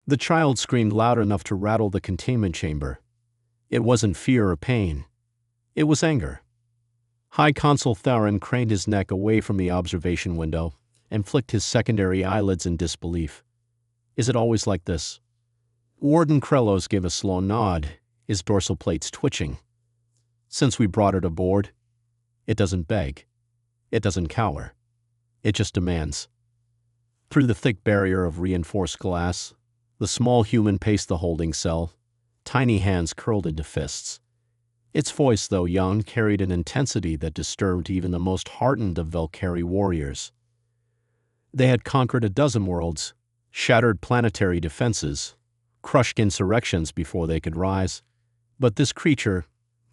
The child screamed loud enough to rattle the containment chamber. It wasn't fear or pain. It was anger. High Consul Theron craned his neck away from the observation window and flicked his secondary eyelids in disbelief. Is it always like this? Warden Krelos gave a slow nod, his dorsal plates twitching. Since we brought it aboard, it doesn't beg. It doesn't cower. It just demands. Through the thick barrier of reinforced glass, the small human paced the holding cell, tiny hands curled into fists. Its voice, though young, carried an intensity that disturbed even the most hardened of Valkyrie warriors. They had conquered a dozen worlds, shattered planetary defenses, crushed insurrections before they could rise. But this creature,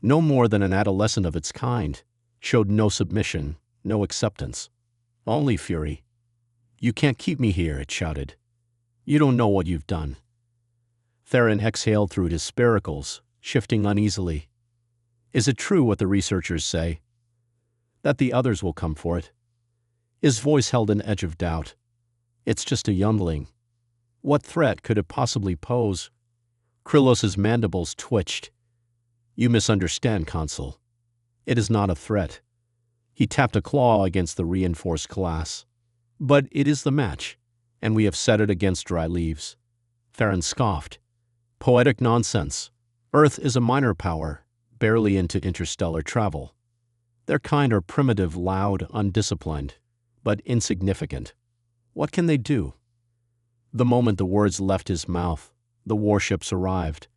no more than an adolescent of its kind, showed no submission, no acceptance. Only fury. You can't keep me here, it shouted. You don't know what you've done. Theron exhaled through his spiracles, shifting uneasily. Is it true what the researchers say? That the others will come for it? His voice held an edge of doubt. It's just a youngling. What threat could it possibly pose? Krillos's mandibles twitched. You misunderstand, Consul. It is not a threat. He tapped a claw against the reinforced glass. But it is the match, and we have set it against dry leaves. Theron scoffed. Poetic nonsense. Earth is a minor power, barely into interstellar travel. Their kind are primitive, loud, undisciplined, but insignificant. What can they do? The moment the words left his mouth, the warships arrived.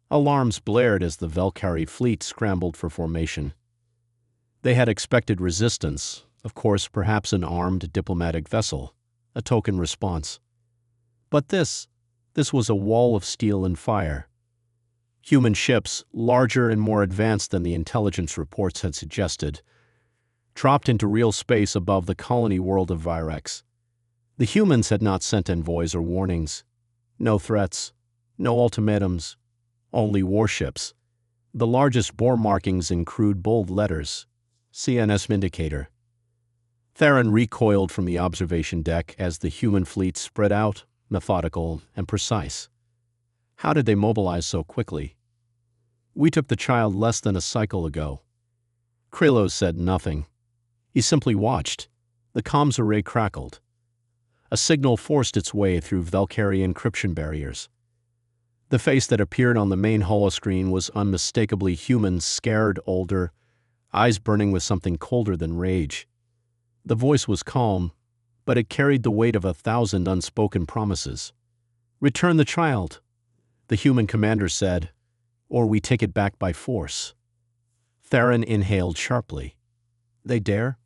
Alarms blared as the Valkyrie fleet scrambled for formation. They had expected resistance, of course, perhaps an armed diplomatic vessel, a token response. But this was a wall of steel and fire. Human ships, larger and more advanced than the intelligence reports had suggested, dropped into real space above the colony world of Virex. The humans had not sent envoys or warnings. No threats, no ultimatums, only warships. The largest bore markings in crude bold letters, CNS indicator. Theron recoiled from the observation deck as the human fleet spread out, methodical and precise. How did they mobilize so quickly? We took the child less than a cycle ago. Krelos said nothing. He simply watched. The comms array crackled. A signal forced its way through Valkyrie encryption barriers. The face that appeared on the main holoscreen was unmistakably human, scared, older, eyes burning with something colder than rage. The voice was calm, but it carried the weight of 1,000 unspoken promises. Return the child, the human commander said, or we take it back by force. Theron inhaled sharply. They dare?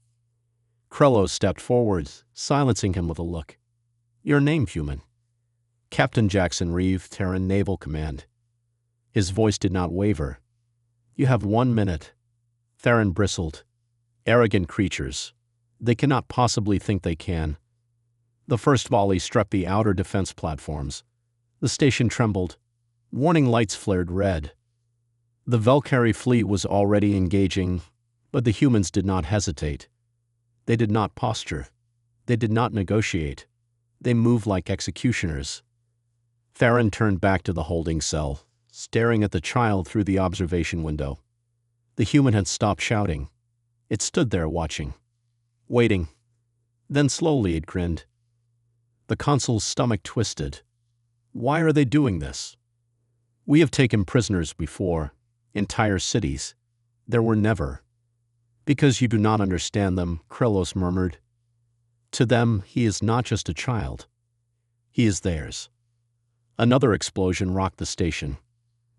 Krelos stepped forward, silencing him with a look. Your name, human. Captain Jackson Reeve, Terran Naval Command. His voice did not waver. You have 1 minute. Theron bristled. Arrogant creatures. They cannot possibly think they can. The first volley struck the outer defense platforms. The station trembled. Warning lights flared red. The Valkyrie fleet was already engaging, but the humans did not hesitate. They did not posture. They did not negotiate. They moved like executioners. Theron turned back to the holding cell, staring at the child through the observation window. The human had stopped shouting. It stood there watching, waiting. Then slowly it grinned. The consul's stomach twisted. Why are they doing this? We have taken prisoners before, entire cities. There were never. Because you do not understand them, Krelos murmured. To them, he is not just a child. He is theirs. Another explosion rocked the station.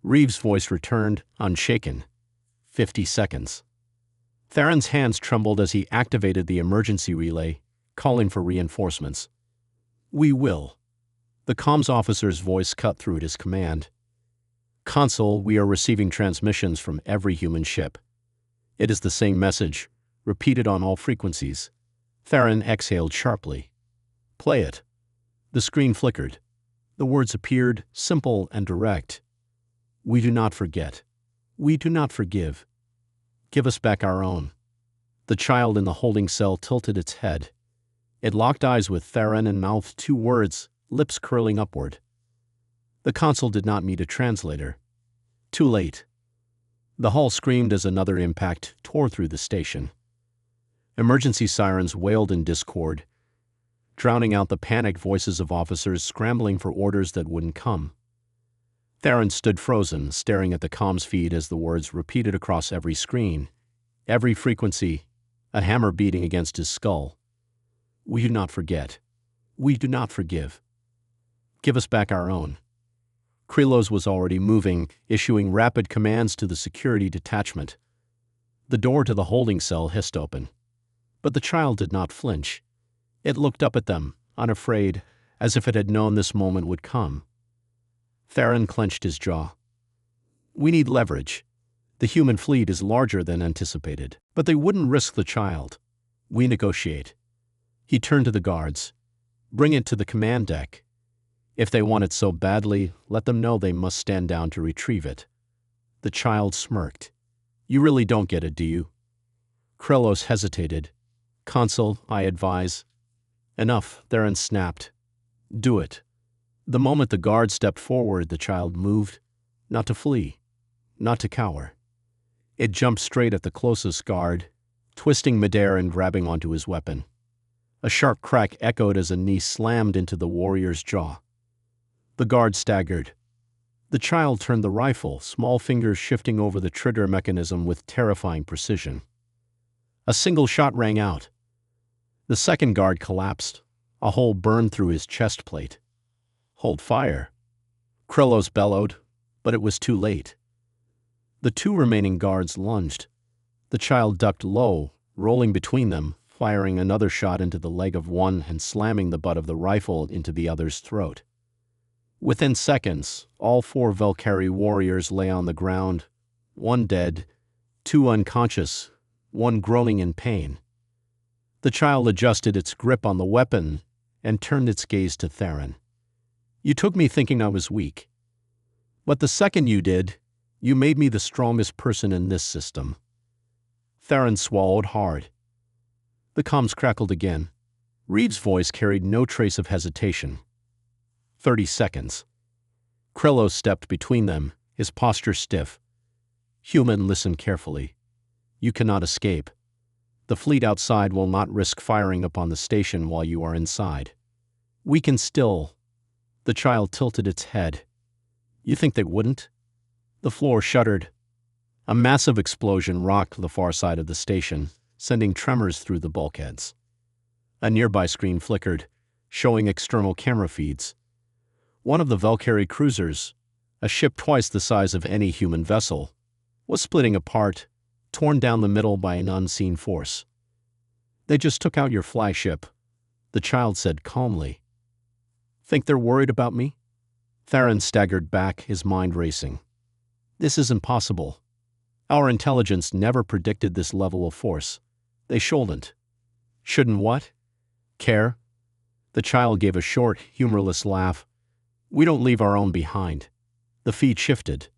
Reeves' voice returned, unshaken. 50 seconds. Theron's hands trembled as he activated the emergency relay, calling for reinforcements. We will. The comms officer's voice cut through his command. Consul, we are receiving transmissions from every human ship. It is the same message, repeated on all frequencies. Theron exhaled sharply. Play it. The screen flickered. The words appeared, simple and direct. We do not forget. We do not forgive. Give us back our own. The child in the holding cell tilted its head. It locked eyes with Theron and mouthed 2 words, lips curling upward. The console did not meet a translator. Too late. The hull screamed as another impact tore through the station. Emergency sirens wailed in discord, drowning out the panicked voices of officers scrambling for orders that wouldn't come. Theron stood frozen, staring at the comms feed as the words repeated across every screen, every frequency, a hammer beating against his skull. We do not forget. We do not forgive. Give us back our own. Krylos was already moving, issuing rapid commands to the security detachment. The door to the holding cell hissed open. But the child did not flinch. It looked up at them, unafraid, as if it had known this moment would come. Theron clenched his jaw. We need leverage. The human fleet is larger than anticipated, but they wouldn't risk the child. We negotiate. He turned to the guards. Bring it to the command deck. If they want it so badly, let them know they must stand down to retrieve it. The child smirked. You really don't get it, do you? Krylos hesitated. Consul, I advise. Enough, Theron snapped. Do it. The moment the guard stepped forward, the child moved, not to flee, not to cower. It jumped straight at the closest guard, twisting midair and grabbing onto his weapon. A sharp crack echoed as a knee slammed into the warrior's jaw. The guard staggered. The child turned the rifle, small fingers shifting over the trigger mechanism with terrifying precision. A single shot rang out. The second guard collapsed. A hole burned through his chest plate. Hold fire. Krylos bellowed, but it was too late. The two remaining guards lunged. The child ducked low, rolling between them, firing another shot into the leg of one and slamming the butt of the rifle into the other's throat. Within seconds, all 4 Valkyrie warriors lay on the ground, one dead, 2 unconscious, one groaning in pain. The child adjusted its grip on the weapon and turned its gaze to Theron. You took me thinking I was weak. But the second you did, you made me the strongest person in this system. Theron swallowed hard. The comms crackled again. Reed's voice carried no trace of hesitation. 30 seconds. Krylos stepped between them, his posture stiff. Human, listen carefully. You cannot escape. The fleet outside will not risk firing upon the station while you are inside. We can still. The child tilted its head. You think they wouldn't? The floor shuddered. A massive explosion rocked the far side of the station, sending tremors through the bulkheads. A nearby screen flickered, showing external camera feeds. One of the Valkyrie cruisers, a ship twice the size of any human vessel, was splitting apart, torn down the middle by an unseen force. They just took out your flagship, the child said calmly. Think they're worried about me? Theron staggered back, his mind racing. This isn't possible. Our intelligence never predicted this level of force. They shouldn't. Shouldn't what? Care? The child gave a short, humorless laugh. We don't leave our own behind. The feed shifted.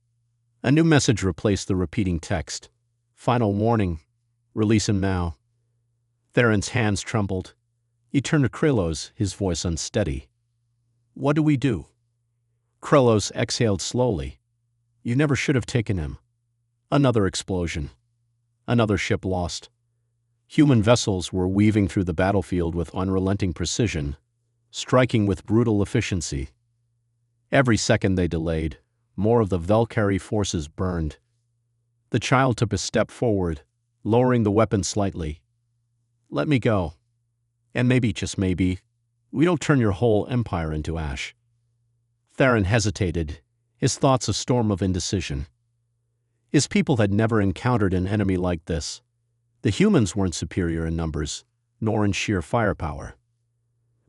A new message replaced the repeating text. Final warning. Release him now. Theron's hands trembled. He turned to Krylos, his voice unsteady. What do we do? Krylos exhaled slowly. You never should have taken him. Another explosion. Another ship lost. Human vessels were weaving through the battlefield with unrelenting precision, striking with brutal efficiency. Every second they delayed, more of the Valkyrie forces burned. The child took a step forward, lowering the weapon slightly. Let me go. And maybe, just maybe, we don't turn your whole empire into ash. Theron hesitated, his thoughts a storm of indecision. His people had never encountered an enemy like this. The humans weren't superior in numbers, nor in sheer firepower.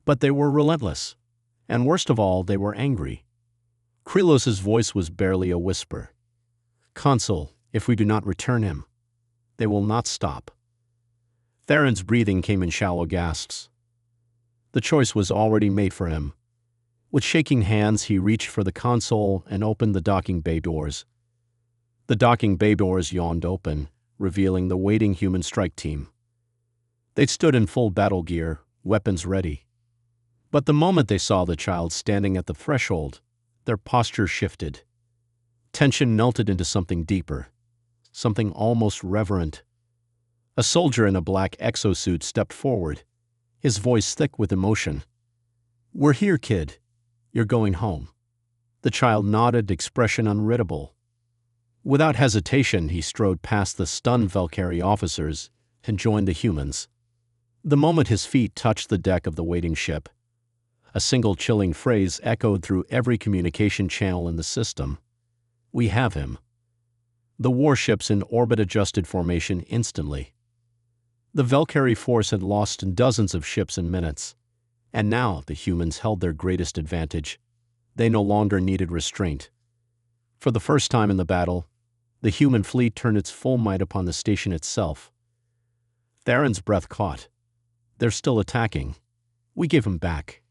But they were relentless, and worst of all, they were angry. Krylos's voice was barely a whisper. Consul, if we do not return him, they will not stop. Theron's breathing came in shallow gasps. The choice was already made for him. With shaking hands, he reached for the console and opened the docking bay doors. The docking bay doors yawned open, revealing the waiting human strike team. They stood in full battle gear, weapons ready. But the moment they saw the child standing at the threshold, Their posture shifted. Tension melted into something deeper, something almost reverent. A soldier in a black exosuit stepped forward, his voice thick with emotion. "We're here, kid. You're going home." The child nodded, expression unreadable. Without hesitation, he strode past the stunned Valkyrie officers and joined the humans. The moment his feet touched the deck of the waiting ship, a single chilling phrase echoed through every communication channel in the system. "We have him." The warships in orbit adjusted formation instantly. The Valkyrie force had lost dozens of ships in minutes, and now the humans held their greatest advantage. They no longer needed restraint. For the first time in the battle, the human fleet turned its full might upon the station itself. Theron's breath caught. "They're still attacking. We give him back."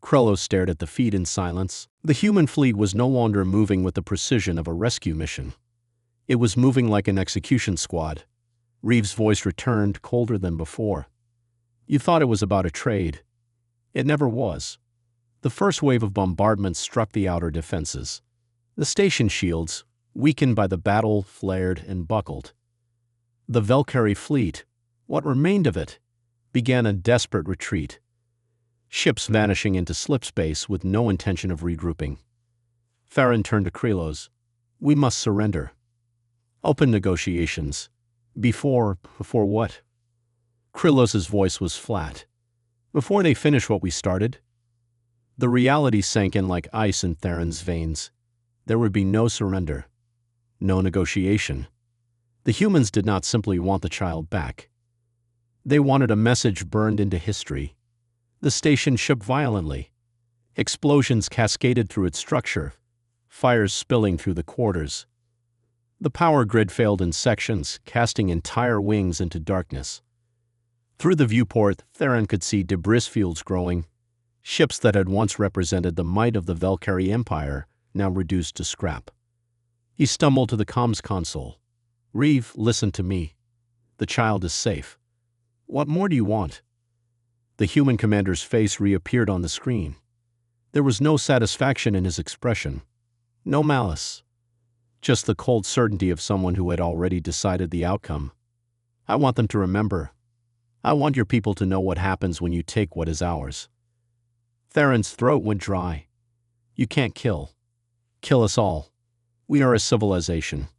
Krello stared at the feed in silence. The human fleet was no longer moving with the precision of a rescue mission. It was moving like an execution squad. Reeves' voice returned, colder than before. "You thought it was about a trade. It never was." The first wave of bombardment struck the outer defenses. The station shields, weakened by the battle, flared and buckled. The Valkyrie fleet, what remained of it, began a desperate retreat. Ships vanishing into slipspace with no intention of regrouping. Theron turned to Krelos. "We must surrender." "Open negotiations." Before what?" Krelos's voice was flat. "Before they finish what we started." The reality sank in like ice in Theron's veins. There would be no surrender. No negotiation. The humans did not simply want the child back. They wanted a message burned into history. The station shook violently. Explosions cascaded through its structure, fires spilling through the quarters. The power grid failed in sections, casting entire wings into darkness. Through the viewport, Theron could see debris fields growing. Ships that had once represented the might of the Valkyrie Empire, now reduced to scrap. He stumbled to the comms console. "Reeve, listen to me. The child is safe. What more do you want?" The human commander's face reappeared on the screen. There was no satisfaction in his expression. No malice. Just the cold certainty of someone who had already decided the outcome. "I want them to remember. I want your people to know what happens when you take what is ours." Theron's throat went dry. "You can't kill. Kill us all. We are a civilization."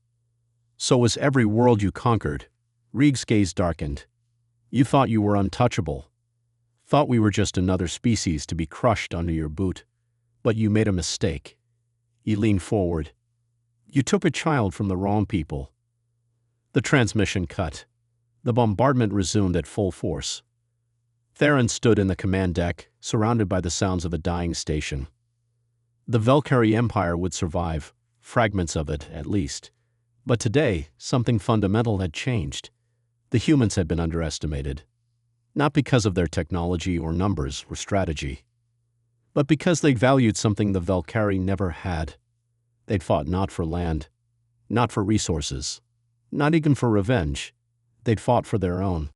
"So is every world you conquered." Reeve's gaze darkened. "You thought you were untouchable. Thought we were just another species to be crushed under your boot. But you made a mistake." He leaned forward. "You took a child from the wrong people." The transmission cut. The bombardment resumed at full force. Theron stood in the command deck, surrounded by the sounds of a dying station. The Valkyrie Empire would survive, fragments of it at least. But today, something fundamental had changed. The humans had been underestimated. Not because of their technology or numbers or strategy, but because they valued something the Valkyrie never had. They'd fought not for land, not for resources, not even for revenge. They'd fought for their own.